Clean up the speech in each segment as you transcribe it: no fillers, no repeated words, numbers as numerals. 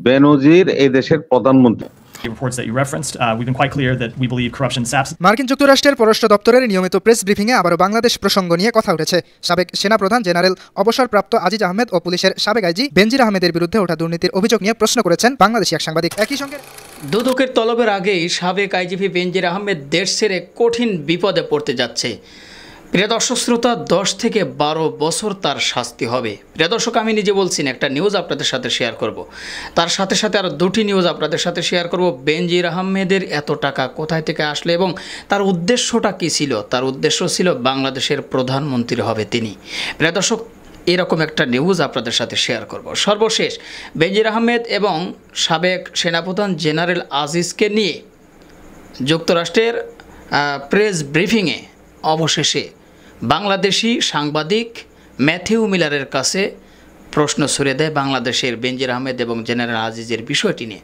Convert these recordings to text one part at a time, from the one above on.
বেনজির এই দেশের প্রধানমন্ত্রী। মার্কিন যুক্তরাষ্ট্রের পররাষ্ট্র দপ্তরের নিয়মিত প্রেস ব্রিফিংয়ে আবারও বাংলাদেশ প্রসঙ্গ নিয়ে কথা উঠেছে। সাবেক সেনাপ্রধান জেনারেল অবসরপ্রাপ্ত আজিজ আহমেদ ও পুলিশের সাবেক আইজি বেনজির আহমেদের বিরুদ্ধে ওঠা দুর্নীতির অভিযোগ নিয়ে প্রশ্ন করেছেন বাংলাদেশি এক সাংবাদিক। একই সঙ্গে দুদকের তলবের আগেই সাবেক আইজিপি বেনজির আহমেদ দেশ ছেড়ে কঠিন বিপদে পড়তে যাচ্ছে। প্রিয় দর্শক শ্রোতা, 10 থেকে 12 বছর তার শাস্তি হবে। প্রিয় দর্শক, আমি নিজে বলছি না, একটা নিউজ আপনাদের সাথে শেয়ার করব। তার সাথে সাথে আরও দুটি নিউজ আপনাদের সাথে শেয়ার করব। বেনজির আহমেদের এত টাকা কোথায় থেকে আসলে এবং তার উদ্দেশ্যটা কী ছিল। তার উদ্দেশ্য ছিল বাংলাদেশের প্রধানমন্ত্রী হবে তিনি। প্রিয় দর্শক, এরকম একটা নিউজ আপনাদের সাথে শেয়ার করব। সর্বশেষ বেনজির আহমেদ এবং সাবেক সেনাপ্রধান জেনারেল আজিজকে নিয়ে যুক্তরাষ্ট্রের প্রেস ব্রিফিংয়ে অবশেষে বাংলাদেশি সাংবাদিক ম্যাথিউ মিলারের কাছে প্রশ্ন ছুড়ে দেয় বাংলাদেশের বেনজির আহমেদ এবং জেনারেল আজিজের বিষয়টি নিয়ে,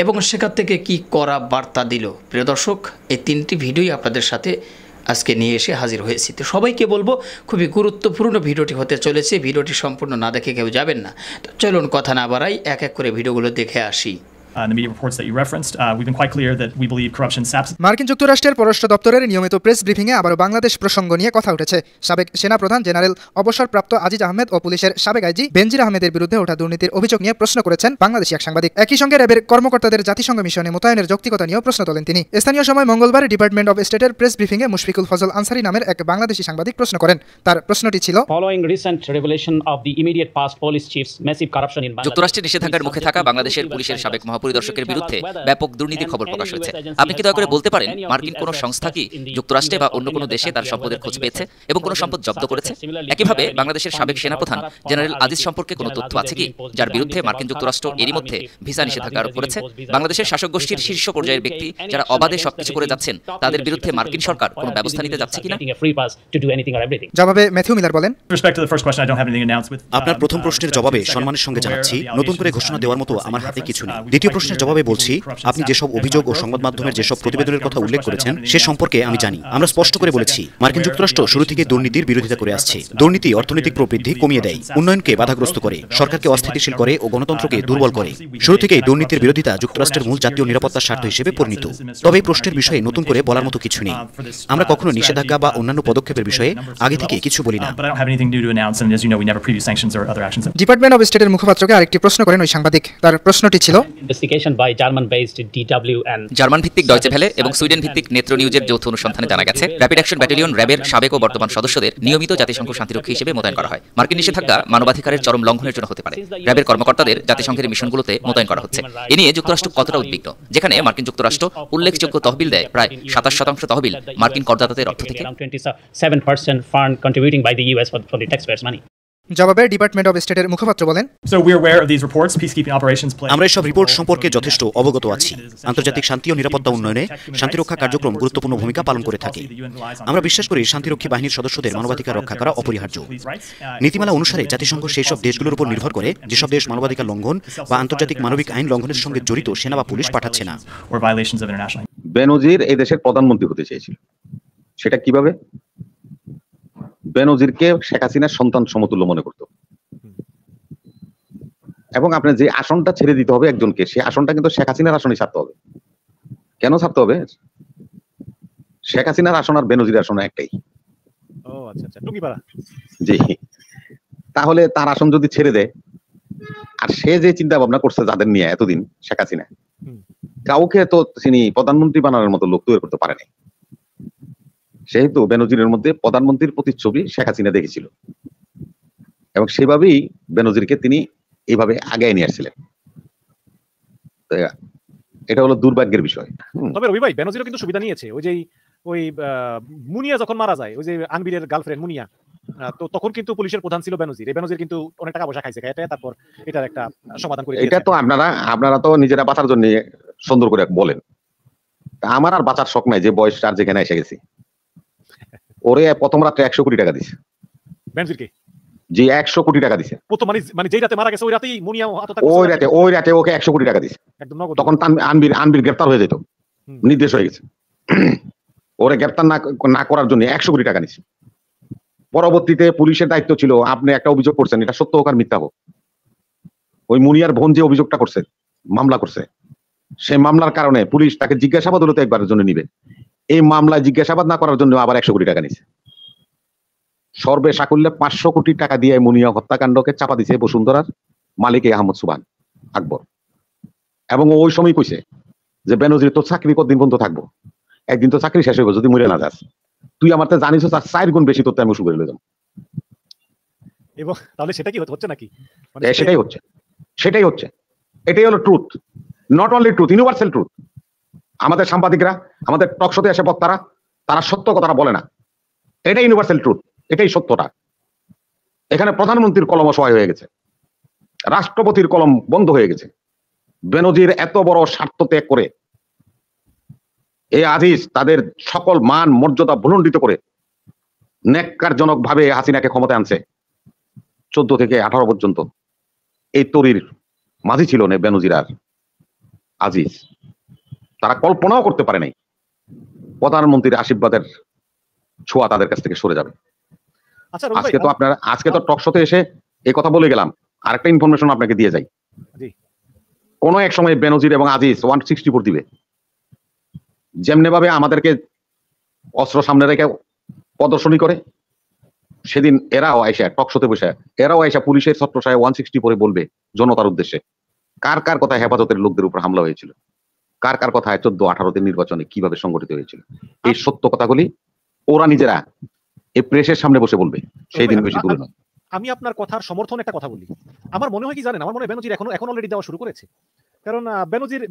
এবং সেখান থেকে কি করা বার্তা দিল। প্রিয় দর্শক, এই তিনটি ভিডিওই আপনাদের সাথে আজকে নিয়ে এসে হাজির হয়েছি। তো সবাইকে বলবো, খুবই গুরুত্বপূর্ণ ভিডিওটি হতে চলেছে। ভিডিওটি সম্পূর্ণ না দেখে কেউ যাবেন না। তো চলুন কথা না বাড়াই, এক এক করে ভিডিওগুলো দেখে আসি। মার্কিন যুক্তরাষ্ট্রের পররাষ্ট্র দপ্তরের নিয়মিত প্রেস ব্রিফিংয়ে আবারও বাংলাদেশ প্রসঙ্গ নিয়ে কথা উঠেছে। সাবেক সেনাপ্রধান জেনারেল অবসরপ্রাপ্ত আজিজ আহমেদ ও পুলিশের সাবেক আইজি বেনজির আহমেদের বিরুদ্ধে ওঠা দুর্নীতির অভিযোগ নিয়ে প্রশ্ন করেছেন বাংলাদেশি এক সাংবাদিক। একই সঙ্গে র্যাবের কর্মকর্তাদের জাতিসংঘ মিশনে মোতায়েনের যৌক্তিকতা নিয়েও প্রশ্ন তোলেন তিনি। স্থানীয় সময় মঙ্গলবার ডিপার্টমেন্ট অব স্টেটের প্রেস ব্রিফিংয়ে মুশফিকুল ফজল আনসারি নামের এক বাংলাদেশি সাংবাদিক প্রশ্ন করেন। তার প্রশ্নটি ছিল, যুক্তরাষ্ট্রের নিষেধাজ্ঞার মুখে থাকা বাংলাদেশের পুলিশের সাবেক পরিদর্শকের বিরুদ্ধে ব্যাপক দুর্নীতির খবর প্রকাশ হয়েছে। আপনি কি দয়া করে বলতে পারেন, মার্কিন কোনো সংস্থা কি যুক্তরাষ্ট্রে বা অন্য কোনো দেশে তার সম্পদের খোঁজ পেয়েছে এবং কোনো সম্পদ জব্দ করেছে? একইভাবে বাংলাদেশের সাবেক সেনাপ্রধান জেনারেল আজিজ সম্পর্কে কোনো তথ্য আছে কি, যার বিরুদ্ধে মার্কিন যুক্তরাষ্ট্র এরই মধ্যে ভিসা নিষেধাজ্ঞা আরোপ করেছে? বাংলাদেশের শাসক গোষ্ঠীর শীর্ষ পর্যায়ের ব্যক্তি যারা অবাধে সবকিছু করে যাচ্ছেন, তাদের বিরুদ্ধে মার্কিন সরকার কোনো ব্যবস্থা নিতে যাচ্ছে কিনা? জবাবে ম্যাথিউ মিলার বলেন, আপনার প্রথম প্রশ্নের জবাবে সম্মানের সঙ্গে জানাচ্ছি, নতুন করে ঘোষণা দেওয়ার মতো আমার হাতে কিছু নেই। দ্বিতীয় প্রশ্নের জবাবে বলছি, আপনি যেসব অভিযোগ ও সংবাদ মাধ্যমের যেসব প্রতিবেদনের কথা উল্লেখ করেছেন সে সম্পর্কে আমি জানি। আমরা স্পষ্ট করে বলেছি, মার্কিন যুক্তরাষ্ট্র শুরু থেকে দুর্নীতির বিরোধিতা করে আসছে। দুর্নীতি অর্থনৈতিক প্রবৃদ্ধি কমিয়ে দেয়, উন্নয়নকে বাধাগ্রস্ত করে, সরকারকে অস্থিতিশীল করে ও গণতন্ত্রকে দুর্বল করে। শুরু থেকেই দুর্নীতির বিরোধিতা যুক্তরাষ্ট্রের মূল জাতীয় নিরাপত্তার স্বার্থ হিসেবে পরিণত। তবে এই প্রশ্নের বিষয়ে নতুন করে বলার মতো কিছু নেই। আমরা কখনো নিষেধাজ্ঞা বা অন্যান্য পদক্ষেপের বিষয়ে আগে থেকে কিছু বলি না। ডিপার্টমেন্ট অব স্টেটের মুখপাত্রকে আরেকটি প্রশ্ন করেন ওই সাংবাদিক। তার প্রশ্নটি ছিল, জার্মান ভিত্তিক ডয়চে ভেলে এবং সুইডেন ভিত্তিক নেত্র নিউজের যৌথ অনুসন্ধানে জানা গেছে, র্যাপিড অ্যাকশন ব্যাটালিয়ন র্যাবের সাবেক ও বর্তমান সদস্যদের নিয়মিত জাতিসংঘ শান্তিরক্ষী হিসেবে মোতায়েন করা হয়। মার্কিন নিষেধাজ্ঞা মানবাধিকারের চরম লঙ্ঘনের জন্য হতে পারে। র্যাবের কর্মকর্তাদের জাতিসংঘের মিশনগুলোতে মোতায়েন করা হচ্ছে। এ নিয়ে যুক্তরাষ্ট্র কতটা উদ্বিগ্ন, যেখানে মার্কিন যুক্তরাষ্ট্র উল্লেখযোগ্য তহবিল দেয়, প্রায় 27% তহবিল মার্কিন করদাতাদের অর্থ থেকে। জবাবে ডিপার্টমেন্ট অব স্টেটের মুখপাত্র বলেন, আমরা এসব রিপোর্ট সম্পর্কে যথেষ্ট অবগত আছি। আন্তর্জাতিক শান্তি ও নিরাপত্তা উন্নয়নে শান্তিরক্ষা কার্যক্রম গুরুত্বপূর্ণ ভূমিকা পালন করে থাকে। আমরা বিশ্বাস করি শান্তিরক্ষী বাহিনীর সদস্যদের মানবাধিকার রক্ষা করা অপরিহার্য। নীতিমালা অনুসারে জাতিসংঘ সেই সব দেশগুলোর উপর নির্ভর করে যেসব দেশ মানবাধিকার লঙ্ঘন বা আন্তর্জাতিক মানবিক আইন লঙ্ঘনের সঙ্গে জড়িত সেনা বা পুলিশ পাঠাচ্ছে না। বেনজির এই দেশের প্রধানমন্ত্রী হতে চেয়েছিল। সেটা কিভাবে? বেনজিরকে শেখ হাসিনার সন্তান সমতুল্য মনে করত, এবং আপনার যে আসনটা ছেড়ে দিতে হবে একজনকে, সে আসনটা কিন্তু শেখ হাসিনার আসনে ছাড়তে হবে। কেন ছাড়তে হবে? শেখ হাসিনার আসন আর বেনজির আসন একটাই। জি, তাহলে তার আসন যদি ছেড়ে দেয়, আর সে যে চিন্তা ভাবনা করছে যাদের নিয়ে এতদিন শেখ হাসিনা, কাউকে তো তিনি প্রধানমন্ত্রী বানানোর মতো লোক তৈরি করতে পারেনি। সেহেতু বেনজিরের মধ্যে প্রধানমন্ত্রীর প্রতিচ্ছবি শেখ হাসিনা দেখেছিল, এবং সেভাবেই বেনজিরকে তিনি এইভাবে আগায় নিয়ে আসছিলেন। এটা হলো দুর্ভাগ্যের বিষয়। তবে রবি ভাই, বেনজিরও কিন্তু সুবিধা নিয়েছে। ওই মুনিয়া যখন মারা যায়, ওই যে আনবিরের গার্লফ্রেন্ড মুনিয়া, তো তখন কিন্তু পুলিশের প্রধান ছিল বেনজির। এই বেনজির কিন্তু অনেক টাকা পয়সা খাইছে, তারপর এটার একটা সমাধান করে। এটা তো আপনারা তো নিজেরা বাঁচার জন্য সুন্দর করে বলেন। আমার আর বাঁচার শখ নাই, যে বয়স আর যেখানে এসে গেছি। ওরে প্রথম রাত্রে 100 কোটি টাকা দিছে বেনজিরকে। জি, 100 কোটি টাকা দিছে। মানে যেই রাতে মারা গেছে ওই রাতেই মুনিয়া ওই রাতে ওকে 100 কোটি টাকা দিছে। তখন আনবির গ্রেফতার হয়ে যেত, নির্দেশ হয়ে গেছে। ওরে গ্রেফতার না করার জন্য 100 কোটি টাকা নিছে। পরবর্তীতে পুলিশের দায়িত্ব ছিল, আপনি একটা অভিযোগ করছেন, এটা সত্য হোক আর মিথ্যা হোক, ওই মুনিয়ার বোন যে অভিযোগটা করছে মামলা করছে, সেই মামলার কারণে পুলিশ তাকে জিজ্ঞাসাবাদ হলো তো একবারের জন্য নিবে, এই মামলায় জিজ্ঞাসাবাদ না করার জন্য আবার 100 কোটি টাকা নিছে। সর্বে সাকুল্যে 500 কোটি টাকা দিয়ে মুনিয়া হত্যাকাণ্ডকে চাপা দিছে বসুন্ধরার মালিক আহমদ সুবহান আকবর। এবং ওই সময় কইছে যে বেনজির তো চাকরি কতদিন পর্যন্ত থাকবো, একদিন তো চাকরি শেষ হইব যদি মরে না যাস, তুই আমার তো জানিস তার 4 গুণ বেশি তোর আমি উসুল করে লইলাম। এবং তাহলে সেটা কি হচ্ছে নাকি? সেটাই হচ্ছে, সেটাই হচ্ছে, এটাই হলো truth, not only truth, universal truth. আমাদের সাংবাদিকরা, আমাদের টক শোতে এসে বক্তারা, তারা সত্য কথাটা বলে না, এটাই ইউনিভার্সাল ট্রুথ, এটাই সত্যটা। এখানে প্রধানমন্ত্রীর কলম অসহায় হয়ে গেছে, রাষ্ট্রপতির কলম বন্ধ হয়ে গেছে। বেনজির এত বড় স্বার্থ ত্যাগ করে এই আজিজ তাদের সকল মান মর্যাদা ভুলণ্ডিত করে ন্যাক্কারজনক ভাবে হাসিনাকে ক্ষমতায় আনছে। 14 থেকে 18 পর্যন্ত এই তরির মাঝি ছিল না বেনজির আর আজিজ। তারা কল্পনাও করতে পারে নাই প্রধানমন্ত্রীর আশীর্বাদের ছোঁয়া তাদের কাছ থেকে সরে যাবে। আজকে তো টক শোতে এসে এই কথা বলে গেলাম। আরেকটা ইনফরমেশন আপনাকে দিয়ে যাই, কোন এক সময় বেনজির এবং আজিজ 164 দিবে। যেমনি ভাবে আমাদেরকে অস্ত্র সামনে রেখে প্রদর্শনী করে, সেদিন এরাও আয়সা টক শোতে বসে এরাও আয়সা পুলিশের ছত্রছায়া 164 বলবে জনতার উদ্দেশ্যে কার কার কথায় হেফাজতের লোকদের উপর হামলা হয়েছিল, কার কার কথায় 14-18 নির্বাচনে কিভাবে সংগঠিত হয়েছিল। এই সত্য কথাগুলি ওরা নিজেরা এই প্রেসের সামনে বসে বলবে, সেই দিন বেশি দূরে নয়। আমি আপনার কথার সমর্থনে একটা কথা বলি। আমার মনে হয় কি জানেন, আমার মনে হয় বেনজির এখন অলরেডি দেওয়া শুরু করেছে। কারণ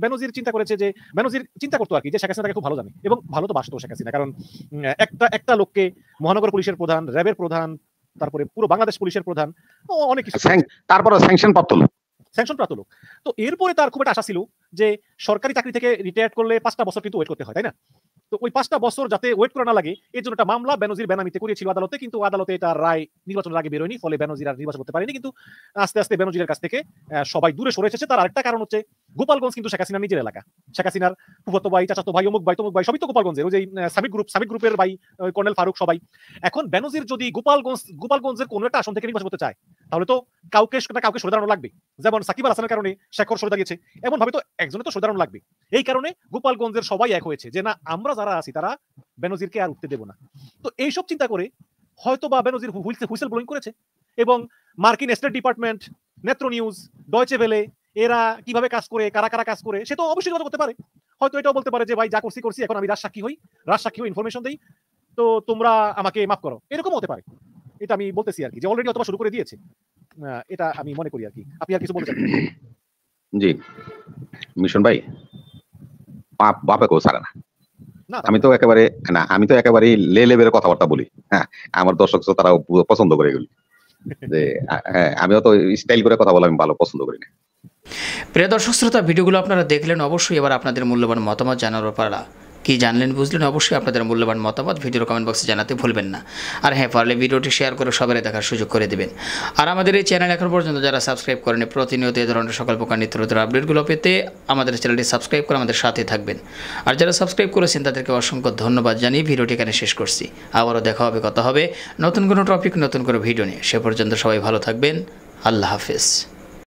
বেনজির চিন্তা করেছে যে বেনজির চিন্তা করতো আর কি যে শেখ হাসিনা তাকে খুব ভালো জানে এবং ভালো তো বাসতো শেখ হাসিনা। কারণ একটা লোককে মহানগর পুলিশের প্রধান, র্যাবের প্রধান, তারপরে পুরো বাংলাদেশ পুলিশের প্রধান, অনেক কিছু, তারপরে স্যাংশন প্রাপ্ত লোক। তো এরপরে তার খুব একটা আশা ছিল যে সরকারি চাকরি থেকে রিটায়ার করলে 5টা বছর কিন্তু ওয়েট করতে হয়, তাই না? তো ওই 5টা বছর যাতে ওয়েট করা না লাগে এর জন্য একটা মামলা বেনজির বেনামিতে করিয়েছিল আদালতে, কিন্তু আদালতে তার রায় নির্বাচনের আগে বেরোয়নি, ফলে বেনজির আর নির্বাচন করতে পারেনি। কিন্তু আস্তে আস্তে বেনজিরের কাছ থেকে সবাই দূরে সরে এসেছে। তার আরেকটা কারণ হচ্ছে গোপালগঞ্জ কিন্তু শেখ হাসিনার নিজের এলাকা। শেখ হাসিনার ফুফাতো ভাই, চাচাতো ভাই, অমুক ভাই, তমুক ভাই সবই তো গোপালগঞ্জের। ওই যে সাবিক গ্রুপের ভাই কর্নেল ফারুক সবাই। এখন বেনজির যদি গোপালগঞ্জের কোনো একটা আসন থেকে নির্বাচন করতে চায় তাহলে তো কাউকে সরে দাঁড়ানো লাগবে। যেমন সাকিব আল হাসানের কারণে শেখর সরে দাঁড়িয়েছে, এমন ভাবে তো একজনে তো সরে দাঁড়ানো লাগবে। এই কারণে গোপালগঞ্জের সবাই এক হয়েছে যে না, আমরা যারা আছি তারা বেনজিরকে আর উঠতে দেব না। তো এইসব চিন্তা করে হয়তো বা বেনজির হুইসেল ব্লোয়িং করেছে এবং মার্কিন state department, Netra news, Deutsche Welle এরা কিভাবে কাজ করে, কারা কারা কাজ করে সে তো অবশ্যই কথা করতে পারে। হয়তো এটাও বলতে পারে যে ভাই যা করছি এখন আমি রাজসাক্ষী হই ইনফরমেশন দেই, তো তোমরা আমাকে মাফ করো, এরকম হতে পারে। এটা আমি বলতেছি আর কি, যে অলরেডি অথবা শুরু করে দিয়েছে, এটা আমি মনে করি আর কি। আপনি আর কিছু বলতে চান? জি মিশন ভাই, বাপে কেউ ছাড়ে না। আমি তো একেবারে লে লেভেলের কথাবার্তা বলি। হ্যাঁ, আমার দর্শক তারাও পছন্দ করে এগুলি। যে হ্যাঁ, আমিও তো স্টাইল করে কথা বলা আমি ভালো পছন্দ করি না। প্রিয় দর্শক শ্রোতা, ভিডিওগুলো আপনারা দেখলেন, অবশ্যই এবার আপনাদের মূল্যবান মতামত জানার পারা কি জানলেন বুঝলেন, অবশ্যই আপনাদের মূল্যবান মতামত ভিডিওর কমেন্ট বক্সে জানাতে ভুলবেন না। আর হ্যাঁ, পারলে ভিডিওটি শেয়ার করে সবাই দেখার সুযোগ করে দেবেন। আর আমাদের এই চ্যানেল এখন পর্যন্ত যারা সাবস্ক্রাইব করেনি, প্রতিনিয়ত এই ধরনের সকল প্রকার নিত্য নতুন আপডেটগুলো পেতে আমাদের চ্যানেলটি সাবস্ক্রাইব করে আমাদের সাথে থাকবেন। আর যারা সাবস্ক্রাইব করেছেন তাদেরকে অসংখ্য ধন্যবাদ জানিয়ে ভিডিওটি এখানে শেষ করছি। আবারও দেখা হবে, কথা হবে নতুন কোনো টপিক, নতুন কোনো ভিডিও নিয়ে। সে পর্যন্ত সবাই ভালো থাকবেন। আল্লাহ হাফেজ।